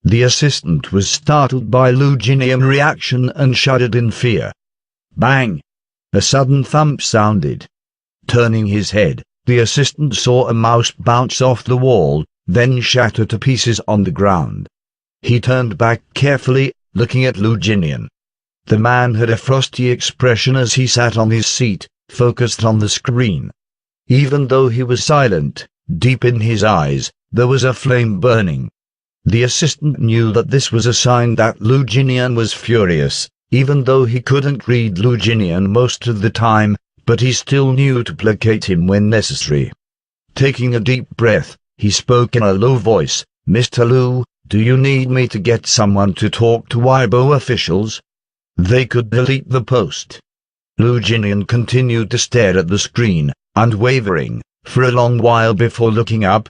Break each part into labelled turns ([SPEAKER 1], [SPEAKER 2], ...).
[SPEAKER 1] The assistant was startled by Lu Jinian's reaction and shuddered in fear. Bang! A sudden thump sounded. Turning his head, the assistant saw a mouse bounce off the wall, then shatter to pieces on the ground. He turned back carefully, looking at Lu Jinian. The man had a frosty expression as he sat on his seat, focused on the screen. Even though he was silent, deep in his eyes, there was a flame burning. The assistant knew that this was a sign that Lu Jinian was furious, even though he couldn't read Lu Jinian most of the time, but he still knew to placate him when necessary. Taking a deep breath, he spoke in a low voice, "Mr. Lu, do you need me to get someone to talk to Weibo officials? They could delete the post." Lu Jinian continued to stare at the screen, unwavering, for a long while before looking up.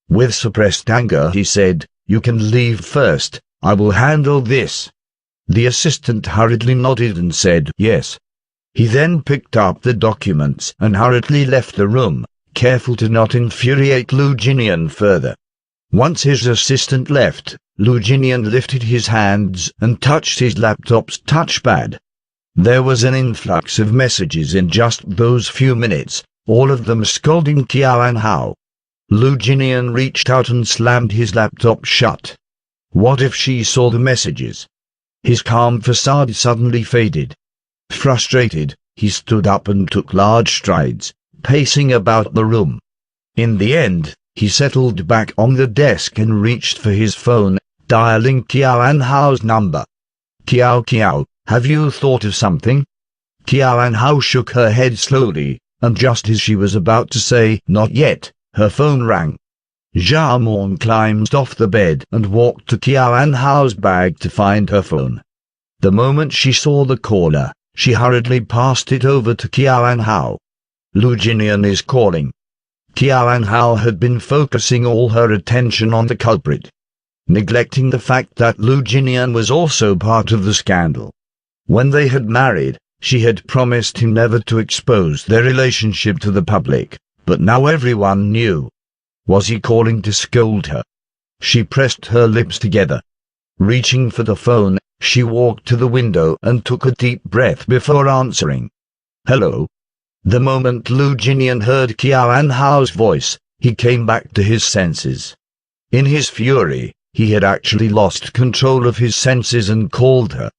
[SPEAKER 1] With suppressed anger he said, "You can leave first, I will handle this." The assistant hurriedly nodded and said yes. He then picked up the documents and hurriedly left the room, careful to not infuriate Lu Jinian further. Once his assistant left, Lu Jinian lifted his hands and touched his laptop's touchpad. There was an influx of messages in just those few minutes, all of them scolding Qiao Anhao. Lu Jinian reached out and slammed his laptop shut. What if she saw the messages? His calm facade suddenly faded. Frustrated, he stood up and took large strides, pacing about the room. In the end, he settled back on the desk and reached for his phone, dialing Qiao Anhao's number. Qiao, have you thought of something?" Qiao Anhao shook her head slowly, and just as she was about to say, "Not yet," her phone rang. Zhao Morn climbed off the bed and walked to Qiao Anhao's bag to find her phone. The moment she saw the caller, she hurriedly passed it over to Qiao Anhao. "Lu Jinian is calling." Qiao Anhao had been focusing all her attention on the culprit, neglecting the fact that Lu Jinian was also part of the scandal. When they had married, she had promised him never to expose their relationship to the public, but now everyone knew. Was he calling to scold her? She pressed her lips together. Reaching for the phone, she walked to the window and took a deep breath before answering. "Hello?" The moment Lu Jinian heard Qiao Anhao's voice, he came back to his senses. In his fury, he had actually lost control of his senses and called her.